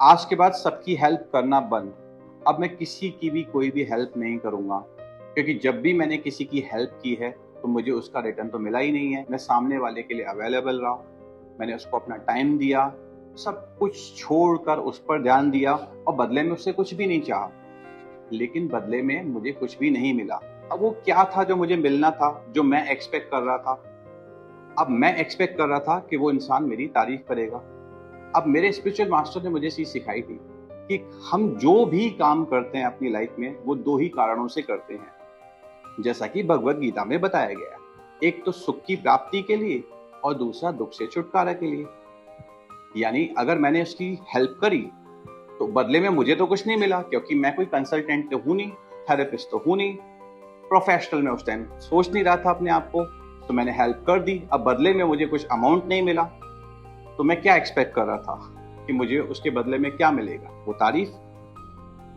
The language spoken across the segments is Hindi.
आज के बाद सबकी हेल्प करना बंद। अब मैं किसी की भी कोई भी हेल्प नहीं करूँगा, क्योंकि जब भी मैंने किसी की हेल्प की है, तो मुझे उसका रिटर्न तो मिला ही नहीं है। मैं सामने वाले के लिए अवेलेबल रहा, मैंने उसको अपना टाइम दिया, सब कुछ छोड़कर उस पर ध्यान दिया और बदले में उससे कुछ भी नहीं चाहा। लेकिन बदले में मुझे कुछ भी नहीं मिला। अब वो क्या था जो मुझे मिलना था, जो मैं एक्सपेक्ट कर रहा था? अब मैं एक्सपेक्ट कर रहा था कि वो इंसान मेरी तारीफ करेगा। अब मेरे स्पिरिचुअल मास्टर ने मुझे चीज सिखाई थी कि हम जो भी काम करते हैं अपनी लाइफ में, वो दो ही कारणों से करते हैं, जैसा कि भगवत गीता में बताया गया है। एक तो सुख की प्राप्ति के लिए और दूसरा दुख से छुटकारा के लिए। यानी अगर मैंने उसकी हेल्प करी तो बदले में मुझे तो कुछ नहीं मिला, क्योंकि मैं कोई कंसल्टेंट तो हूं नहीं, थेरेपिस्ट तो हूं नहीं, प्रोफेशनल में उस टाइम सोच नहीं रहा था अपने आप को। तो मैंने हेल्प कर दी, अब बदले में मुझे कुछ अमाउंट नहीं मिला। तो मैं क्या एक्सपेक्ट कर रहा था कि मुझे उसके बदले में क्या मिलेगा? वो तारीफ।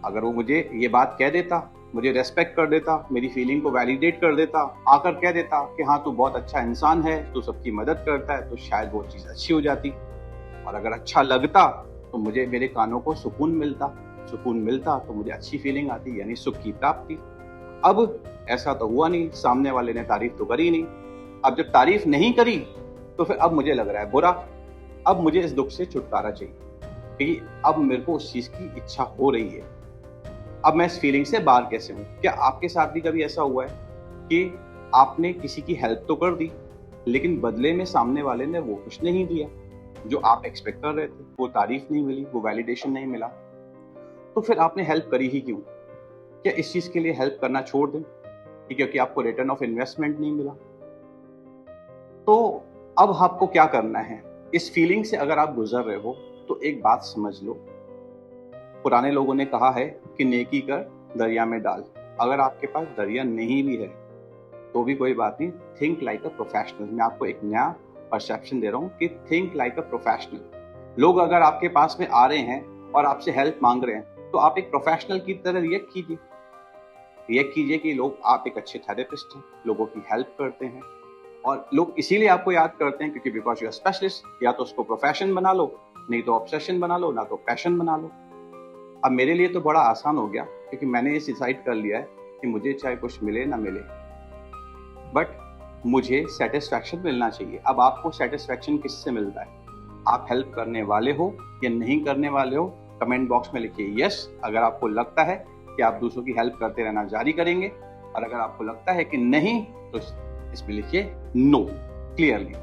अगर वो मुझे ये बात कह देता, मुझे रेस्पेक्ट कर देता, मेरी फीलिंग को वैलिडेट कर देता, आकर कह देता कि हाँ तू बहुत अच्छा इंसान है, तू सबकी मदद करता है, तो शायद वो चीज़ अच्छी हो जाती। और अगर अच्छा लगता तो मुझे मेरे कानों को सुकून मिलता, सुकून मिलता तो मुझे अच्छी फीलिंग आती, यानी सुख की प्राप्ति। अब ऐसा तो हुआ नहीं, सामने वाले ने तारीफ तो करी नहीं। अब जब तारीफ नहीं करी तो फिर अब मुझे लग रहा है बुरा। अब मुझे इस दुख से छुटकारा चाहिए, क्योंकि अब मेरे को उस चीज की इच्छा हो रही है। अब मैं इस फीलिंग से बाहर कैसे हूँ? क्या आपके साथ भी कभी ऐसा हुआ है कि आपने किसी की हेल्प तो कर दी, लेकिन बदले में सामने वाले ने वो कुछ नहीं दिया जो आप एक्सपेक्ट कर रहे थे? वो तारीफ नहीं मिली, वो वैलिडेशन नहीं मिला, तो फिर आपने हेल्प करी ही क्यों? क्या इस चीज के लिए हेल्प करना छोड़ दें कि क्योंकि आपको रिटर्न ऑफ इन्वेस्टमेंट नहीं मिला? तो अब आपको क्या करना है? इस फीलिंग से अगर आप गुजर रहे हो तो एक बात समझ लो, पुराने लोगों ने कहा है कि नेकी कर दरिया में डाल। अगर आपके पास दरिया नहीं भी है तो भी कोई बात नहीं, थिंक लाइक अ प्रोफेशनल। मैं आपको एक नया परसेप्शन दे रहा हूँ कि थिंक लाइक अ प्रोफेशनल। लोग अगर आपके पास में आ रहे हैं और आपसे हेल्प मांग रहे हैं, तो आप एक प्रोफेशनल की तरह रिएक्ट कीजिए। रिएक्ट कीजिए कि लोग, आप एक अच्छे थेरेपिस्ट हैं, लोगों की हेल्प करते हैं, और लोग इसीलिए आपको याद करते हैं क्योंकि बिकॉज यू आर स्पेशलिस्ट। या तो उसको प्रोफेशन बना लो, नहीं तो ऑब्सेशन बना लो, ना तो पैशन बना लो। अब मेरे लिए तो बड़ा आसान हो गया, क्योंकि मैंने ये डिसाइड कर लिया है कि मुझे चाहे कुछ मिले ना मिले, बट मुझे सेटिस्फैक्शन मिलना चाहिए। अब आपको सेटिस्फैक्शन किससे मिलता है? आप हेल्प करने वाले हो या नहीं करने वाले हो? कमेंट बॉक्स में लिखिए यस अगर आपको लगता है कि आप दूसरों की हेल्प करते रहना जारी करेंगे, और अगर आपको लगता है कि नहीं तो इसमें लिखिए नो क्लियरली।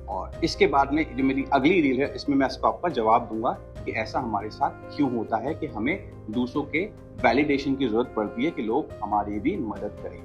और इसके बाद में जो मेरी अगली रील है, इसमें मैं इसको आपका जवाब दूंगा कि ऐसा हमारे साथ क्यों होता है कि हमें दूसरों के वैलिडेशन की जरूरत पड़ती है कि लोग हमारी भी मदद करें।